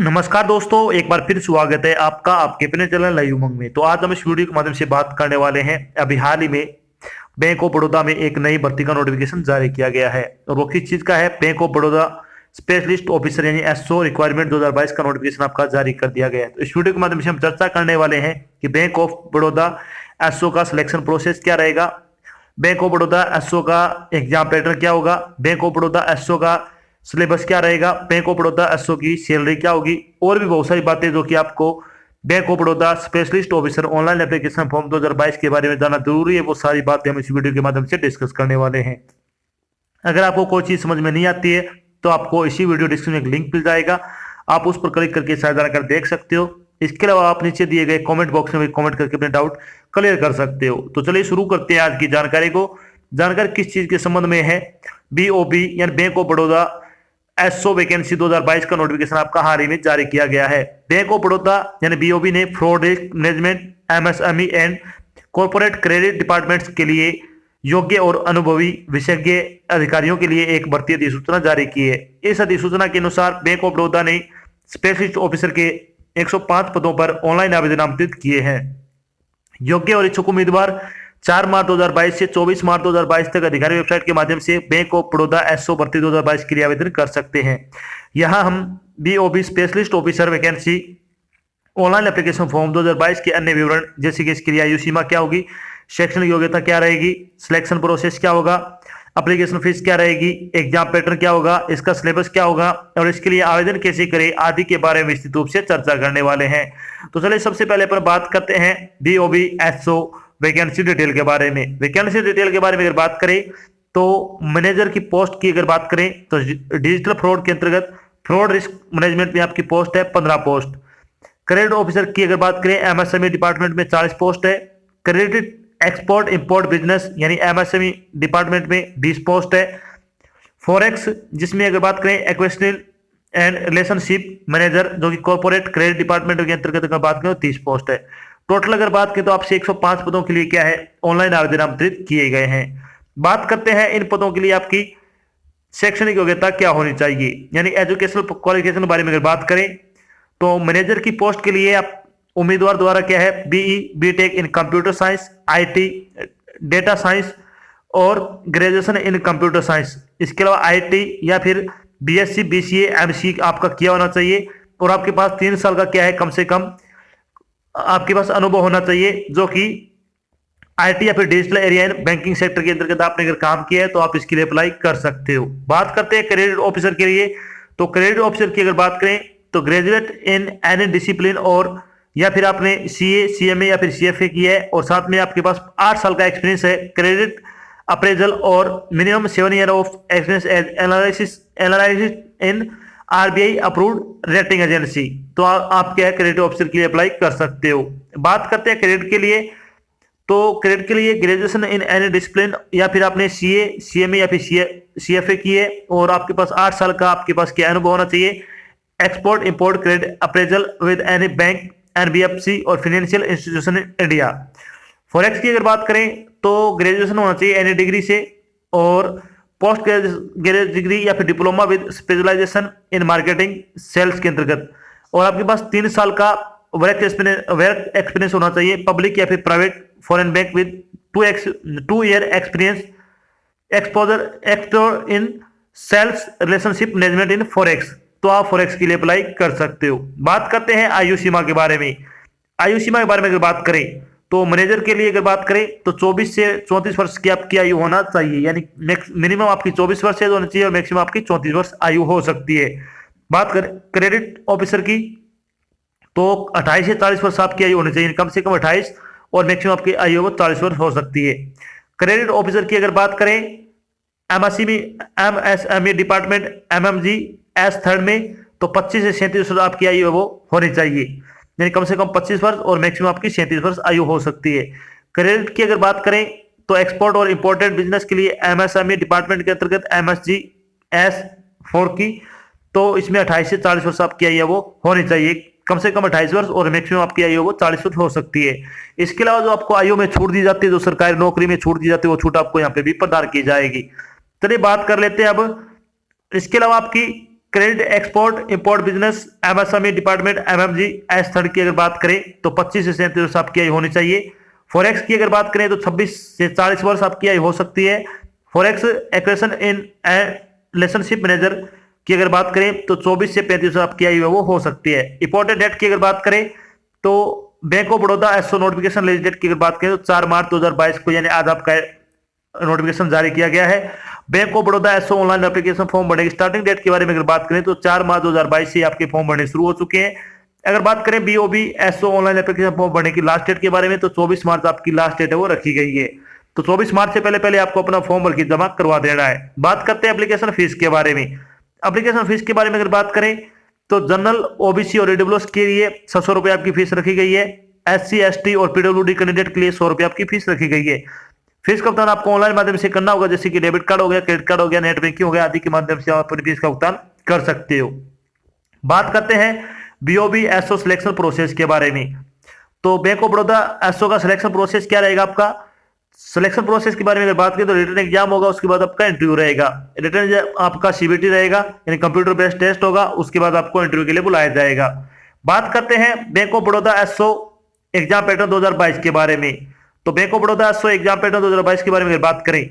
नमस्कार दोस्तों, एक बार फिर स्वागत है आपका आपके अपने चैनल लाइव उमंग में। तो आज हम इस वीडियो के माध्यम से बात करने वाले हैं। अभी हाल ही में बैंक ऑफ बड़ौदा में एक नई भर्ती का नोटिफिकेशन जारी किया गया है और वो किस चीज का है। Bank of Baroda specialist officer यानी एसओ रिक्वायरमेंट 2022 का नोटिफिकेशन आपका जारी कर दिया गया है। तो इस वीडियो के माध्यम से हम चर्चा करने वाले हैं कि बैंक ऑफ बड़ौदा एसओ का सिलेक्शन प्रोसेस क्या रहेगा, बैंक ऑफ बड़ौदा एसओ का एग्जाम पैटर्न क्या होगा, बैंक ऑफ बड़ौदा एसओ का सिलेबस क्या रहेगा, बैंक ऑफ बड़ौदा एसओ की सैलरी क्या होगी और भी बहुत सारी बातें जो कि आपको bank of Baroda specialist officer online application form 2022 के बारे में जानना जरूरी है। वो सारी बातें हम इस वीडियो के माध्यम से डिस्कस करने वाले हैं। अगर आपको कोई चीज समझ में नहीं आती है तो आपको इसी वीडियो डिस्क्रिप्शन में एक लिंक मिल जाएगा, आप उस पर क्लिक करके सारी जानकारी देख सकते हो। इसके अलावा आप नीचे दिए गए कमेंट बॉक्स में कमेंट करके अपने डाउट क्लियर कर सकते हो। तो चलिए शुरू करते हैं आज की जानकारी को। जानकारी किस चीज के संबंध में है। बीओबी यानी bank of Baroda SO vacancy 2022 का नोटिफिकेशन आपका हाल ही में जारी किया गया है। बैंक ऑफ बड़ौदा यानी बीओबी ने fraud risk management, MSME and corporate credit departments के लिए योग्य और अनुभवी विशेषज्ञ अधिकारियों के लिए एक भर्ती अधिसूचना जारी की है। इस अधिसूचना के अनुसार बैंक ऑफ बड़ौदा ने स्पेशलिस्ट ऑफिसर के 105 पदों पर ऑनलाइन आवेदन आमंत्रित किए हैं। योग्य और इच्छुक उम्मीदवार 4 मार्च 2022 से 24 मार्च 2022 तक अधिकारी वेबसाइट के माध्यम से बैंक ऑफ बड़ौदा एसओ भर्ती 2022 के लिए आवेदन कर सकते हैं। यहां हम BOB specialist officer vacancy online application form 2022 के अन्य विवरण जैसे कि इसके लिए आयु सीमा क्या होगी, शैक्षणिक योग्यता क्या रहेगी, सिलेक्शन प्रोसेस क्या होगा, एप्लीकेशन फीस क्या रहेगी, एग्जाम पैटर्न क्या होगा, इसका सिलेबस क्या होगा और इसके लिए आवेदन कैसे करें आदि के बारे में विस्तृत रूप से चर्चा करने वाले हैं। तो चलिए सबसे पहले पर बात करते हैं बीओबी एसओ वैकेंसी डिटेल के बारे में। वैकेंसी डिटेल के बारे में अगर बात करें तो मैनेजर की पोस्ट की अगर बात करें तो डिजिटल फ्रॉड के अंतर्गत फ्रॉड रिस्क मैनेजमेंट में आपकी पोस्ट है 15 पोस्ट। क्रेडिट ऑफिसर की अगर बात करें एमएसएमई डिपार्टमेंट में 40 पोस्ट है। क्रेडिट एक्सपोर्ट इंपोर्ट बिजनेस यानी एमएसएमई डिपार्टमेंट में 20 पोस्ट है। फॉरेक्स जिसमें अगर बात करें एक्वेशनल एंड रिलेशनशिप मैनेजर जो कि कॉर्पोरेट क्रेडिट डिपार्टमेंट के अंतर्गत अगर बात करें तो 30 पोस्ट है। टोटल अगर बात करें तो आपसे 105 पदों के लिए क्या है ऑनलाइन आवेदन आमंत्रित किए गए हैं। बात करते हैं इन पदों के लिए आपकी शैक्षणिक योग्यता क्या होनी चाहिए यानी एजुकेशनल क्वालिफिकेशन के बारे में अगर बात करें तो मैनेजर की पोस्ट के लिए आप उम्मीदवार द्वारा क्या है BE B Tech in computer science, IT, data science और ग्रेजुएशन इन कंप्यूटर साइंस। इसके अलावा आईटी या फिर बीएससी बीसीए एमसी आपका किया होना चाहिए और आपके पास 3 साल का क्या है कम से कम आपके पास अनुभव होना चाहिए जो कि आईटी या फिर digital area in banking sector के अंतर्गत आपने अगर काम किया है तो आप इसके लिए अप्लाई कर सकते हो। बात करते हैं क्रेडिट ऑफिसर के लिए तो क्रेडिट ऑफिसर की अगर बात करें तो ग्रेजुएट इन एनी डिसिप्लिन और या फिर आपने सीए सीएमए या फिर सीएफए किया है और साथ में आपके पास 8 साल का एक्सपीरियंस है क्रेडिट अप्रेजल और minimum 7 year of experience as analysis in RBI approved rating agency. तो आप क्या है क्रेडिट ऑफिसर के लिए अप्लाई कर सकते हो। बात करते हैं क्रेडिट के लिए तो क्रेडिट के लिए ग्रेजुएशन इन एनी डिसिप्लिन या फिर आपने सीए सीएमए या फिर सीएफए किए और आपके पास 8 साल का आपके पास क्या अनुभव होना चाहिए export import credit appraisal with any bank NBFC और financial institution in India. Forex की अगर बात करें तो ग्रेजुएशन होना चाहिए एनी डिग्री से और पोस्ट ग्रेजुएट डिग्री या फिर diploma with specialisation in marketing sales के अंतर्गत और आपके पास 3 साल का वर्क एक्सपीरियंस होना चाहिए पब्लिक या फिर private foreign bank with 2 year experience exposure in sales relationship management in forex. तो आप फॉरेक्स के लिए अप्लाई कर सकते हो। बात करते हैं आयु सीमा के बारे में। आयु सीमा के बारे में अगर बात करें तो मैनेजर के लिए अगर बात करें तो 24 से 34 वर्ष की आपकी आयु होना चाहिए यानी मिनिमम आपकी 24 वर्ष होनी चाहिए और मैक्सिमम आपकी 34 वर्ष आयु हो सकती है। बात करें क्रेडिट ऑफिसर की तो 28 से 40 वर्ष आपकी आयु होनी चाहिए, कम से कम 28 और मैक्सिमम आपकी आयु 40 वर्ष हो सकती है। क्रेडिट ऑफिसर की अगर बात करें MSME department MMG S third में तो 25 से 37 वर्ष आपकी आयु है वो होनी चाहिए यानी कम से कम 25 वर्ष और मैक्सिमम आपकी 37 वर्ष आयु हो सकती है। क्रेडिट की अगर बात करें तो एक्सपोर्ट और इंपोर्टेड बिजनेस के लिए एमएसएमई डिपार्टमेंट के अंतर्गत एमएसजी एस 4 की तो इसमें 28 से 40 वर्ष आपकी आयु वो होनी चाहिए, कम से कम 28 वर्ष और मैक्सिमम आपकी आयु वो 40 वर्ष हो सकती है। इसके अलावा जो आपको आयु में छूट दी जाती है, जो सरकारी नौकरी में छूट दी जाती है, वो छूट आपको यहाँ पे भी प्रदान की जाएगी। चलिए बात कर लेते हैं अब इसके अलावा आपकी credit export import business MSME department MMG S third की अगर बात करें तो 25 से 37 वर्ष आपकी आयु होनी चाहिए। फॉरेक्स की अगर बात करें तो 26 से 40 वर्ष आपकी आयु हो सकती है। Forex equation in relationship manager की अगर बात करें तो 24 से 35 वर्ष आपकी आयु वो हो सकती है। इंपोर्टेड डेट की अगर बात करें तो bank of Baroda SO notification release date की अगर बात करें तो 4 मार्च 2022 को, यानी आज आपका नोटिफिकेशन जारी किया गया है। Bank of Baroda SO online application form भरने की स्टार्टिंग डेट के बारे में अगर बात करें तो 4 मार्च 2022 से आपके फॉर्म भरने शुरू हो चुके हैं। अगर बात करें BOB SO online application form भरने की लास्ट डेट के बारे में तो 24 मार्च आपकी लास्ट डेट है वो रखी गई है। तो 24 मार्च से पहले पहले आपको अपना फॉर्म भर के जमा करवा देना है। बात करते हैं एप्लीकेशन फीस के बारे में। एप्लीकेशन फीस के बारे में अगर बात करें तो जनरल, ओबीसी और ईडब्ल्यूएस के लिए 600 रुपए आपकी फीस रखी गई है। एससी, एसटी और पीडब्ल्यूडी कैंडिडेट के लिए 100 रुपए आपकी फीस रखी गई है। फीस का भुगतान आपको ऑनलाइन माध्यम से करना होगा, जैसे कि डेबिट कार्ड हो गया, क्रेडिट कार्ड हो गया, नेट बैंकिंग हो गया आदि के माध्यम से आप अपनी फीस का भुगतान कर सकते हो। बात करते हैं बीओबी एसओ सिलेक्शन प्रोसेस के बारे में। तो बैंक ऑफ बड़ौदा एसओ का सिलेक्शन प्रोसेस क्या रहेगा आपका? सिलेक्शन प्रोसेस के बारे में अगर बात करें तो रिटन एग्जाम होगा, उसके बाद आपका इंटरव्यू रहेगा। रिटन आपका सीबीटी रहेगा, यानी कंप्यूटर बेस्ड टेस्ट होगा, उसके बाद आपको इंटरव्यू के लिए बुलाया जाएगा। बात करते हैं bank of Baroda SO exam pattern 2022 के बारे में। तो bank of Baroda SO exam pattern 2022 के बारे में अगर बात करें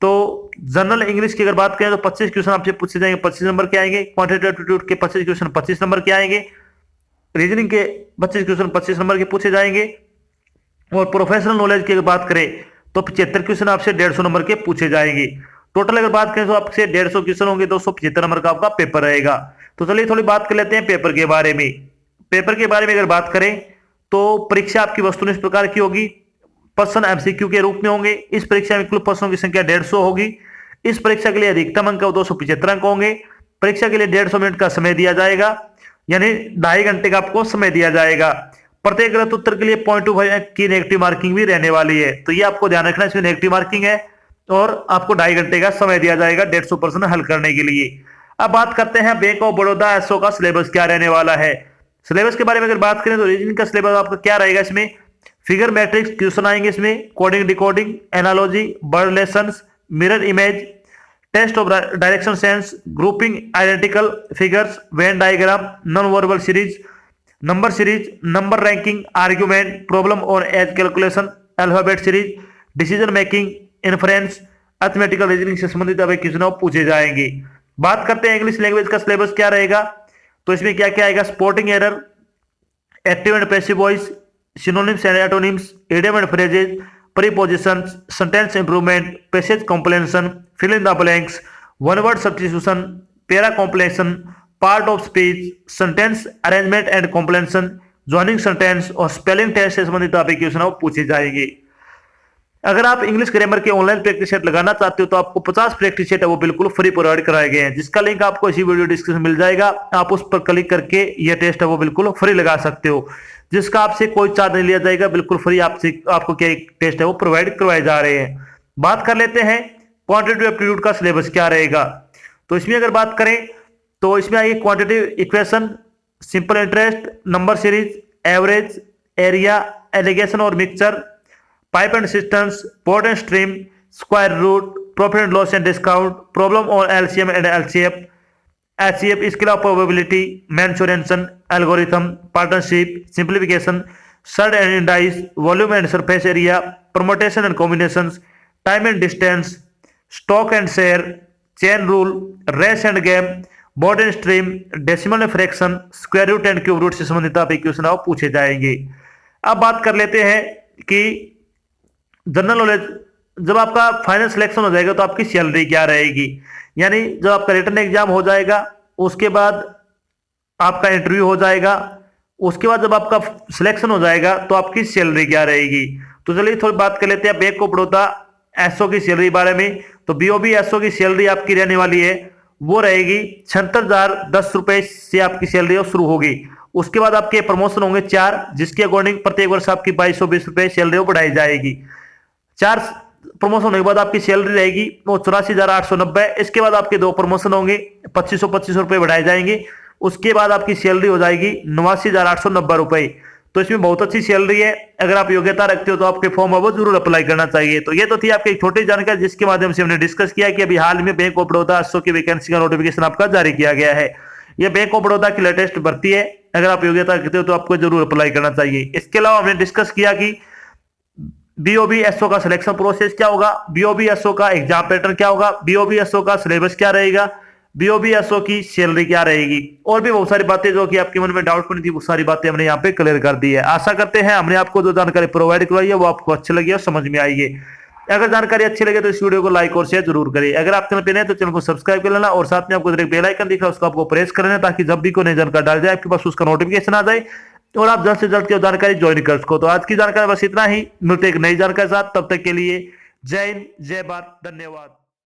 तो जनरल इंग्लिश की अगर बात करें तो 25 क्वेश्चन आपसे पूछे जाएंगे, 25 नंबर के आएंगे। क्वांटिटेटिव एप्टीट्यूड के 25 क्वेश्चन 25 नंबर के आएंगे। रीजनिंग के 25 क्वेश्चन 25 नंबर के पूछे जाएंगे। और प्रोफेशनल नॉलेज की अगर बात करें तो 75 क्वेश्चन आपसे 150 नंबर के पूछे जाएंगे। टोटल अगर बात करें तो आपसे 150 क्वेश्चन होंगे, 275 नंबर का आपका पेपर रहेगा। तो चलिए थोड़ी बात कर लेते हैं पेपर के बारे में। पेपर के बारे में अगर बात करें तो परीक्षा आपकी वस्तुनिष्ठ इस प्रकार की होगी। प्रश्न एमसीक्यू के रूप में होंगे। इस परीक्षा में कुल प्रश्नों की संख्या 150 होगी। इस परीक्षा के लिए अधिकतम अंक 275 अंक होंगे। परीक्षा के लिए 150 मिनट का समय दिया जाएगा, यानी 2.5 घंटे का आपको समय दिया जाएगा। प्रत्येक गलत उत्तर के लिए 0.25 की नेगेटिव मार्किंग भी रहने वाली है, तो ये आपको ध्यान रखना, इसमें नेगेटिव मार्किंग है। और आपको 2.5 घंटे का समय दिया जाएगा 150 प्रश्न हल करने के लिए। अब बात करते हैं बैंक ऑफ बड़ौदा एसओ का सिलेबस क्या रहने वाला है। सिलेबस के बारे में अगर बात करें तो रीजनिंग का सिलेबस आपका क्या रहेगा, इसमें फिगर मैट्रिक्स क्वेश्चन आएंगे, इसमें coding, decoding, analogy, word lessons, mirror image, test of direction sense, grouping, identical figures, Venn diagram, non verbal series, number ranking, argument, problem और age calculation, alphabet series, decision making, inference, arithmetical reasoning से संबंधित अभी question पूछे जाएंगे। बात करते हैं English language का सिलेबस क्या रहेगा। तो इसमें क्या क्या आएगा? Sporting error, active and passive voice, synonyms and antonyms, idiom and phrases, prepositions, sentence improvement, passage completion, fill in the blanks, one word substitution, para completion, part of speech, sentence arrangement and completion, joining sentence और spelling test से संबंधित topic question पूछे जाएंगे। अगर आप English grammar के online practice set लगाना चाहते हो तो आपको 50 प्रैक्टिस सेट है वो बिल्कुल फ्री प्रोवाइड कराए गए हैं, जिसका लिंक आपको इसी वीडियो डिस्क्रिप्शन में मिल जाएगा। आप उस पर क्लिक करके ये टेस्ट है वो बिल्कुल फ्री लगा सकते हो, जिसका आपसे कोई चार्ज नहीं लिया जाएगा, बिल्कुल फ्री आपको क्या टेस्ट है वो प्रोवाइड करवाए जा रहे हैं। बात कर लेते हैं क्वांटिटेटिव एप्टीट्यूड का सिलेबस क्या रहेगा। तो इसमें अगर बात करें तो इसमें आइए quantitative equation, simple interest, number series, average, area, alligation और mixture, pipe and cisterns, boat and stream, square root, profit and loss and discount, problem और एलसीएम एंड एचसीएफ, इसके अलावा probability, mensuration, algorithm, partnership, simplification, surd and indices, volume and surface area, permutation and combinations, time and distance, stock and share, chain rule, race and game, boat and stream, decimal and fraction, square root and cube root से संबंधित आप question आप पूछे जाएंगे। अब बात कर लेते हैं कि जनरल नॉलेज, जब आपका फाइनल सिलेक्शन हो जाएगा तो आपकी सैलरी क्या रहेगी, यानी जब आपका रिटन एग्जाम हो जाएगा उसके बाद आपका इंटरव्यू हो जाएगा, उसके बाद जब आपका सिलेक्शन हो जाएगा तो आपकी सैलरी क्या रहेगी। तो चलिए थोड़ी बात कर लेते हैं बैंक ऑफ बड़ौदा एसओ की सैलरी बारे में। तो बीओबी एसओ की सैलरी आपकी रहने वाली है वो रहेगी 76,010 रुपए से आपकी सैलरी शुरू होगी। उसके बाद आपके प्रमोशन होंगे 4, जिसके अकॉर्डिंग प्रत्येक वर्ष आपकी 2220 रुपए सैलरी बढ़ाई जाएगी। 4 प्रमोशन होने के बाद आपकी सैलरी रहेगी वो 84,890। इसके बाद आपके 2 प्रमोशन होंगे, 2525 रुपए बढ़ाए जाएंगे। उसके बाद आपकी सैलरी हो जाएगी 89,890 रुपए। तो इसमें बहुत अच्छी सैलरी है। अगर आप योग्यता रखते हो तो आपके फॉर्म वो जरूर अप्लाई करना चाहिए। तो ये तो थी आपकी एक छोटी जानकारी जिसके माध्यम से हमने डिस्कस किया कि अभी हाल में बैंक ऑफ बड़ौदा 800 की वैकेंसी का नोटिफिकेशन आपका जारी किया गया है। यह बैंक ऑफ बड़ौदा की लेटेस्ट भर्ती है। अगर आप योग्यता रखते हो तो आपको जरूर अप्लाई करना चाहिए। इसके अलावा हमने डिस्कस किया कि बीओबीएसओ का सिलेक्शन प्रोसेस क्या होगा, बीओबीएसओ का एग्जाम पैटर्न क्या होगा, बीओबीएसओ का सिलेबस क्या रहेगा, बीओबीएसओ की सैलरी क्या रहेगी, और भी बहुत सारी बातें जो कि आपके मन में डाउट बनी थी वो सारी बातें हमने यहाँ पे क्लियर कर दी है। आशा करते हैं हमने आपको जो जानकारी प्रोवाइड करवाई है वो आपको अच्छी लगी और समझ में आई है। अगर जानकारी अच्छी लगे तो इस वीडियो को लाइक और शेयर जरूर करें। अगर आप चैनल पे नए तो चैनल को सब्सक्राइब कर लेना और साथ में आपको एक बेल आइकन दिख रहा है उसको आपको प्रेस कर लेना ताकि जब भी कोई नई जानकारी डाल जाए आपके पास उसका नोटिफिकेशन आ जाए और आप जल्द से जल्द की जानकारी ज्वाइन कर सको। तो आज की जानकारी बस इतना ही, मिलते एक नई जानकारी के साथ, तब तक के लिए जय हिंद, जय भारत, धन्यवाद।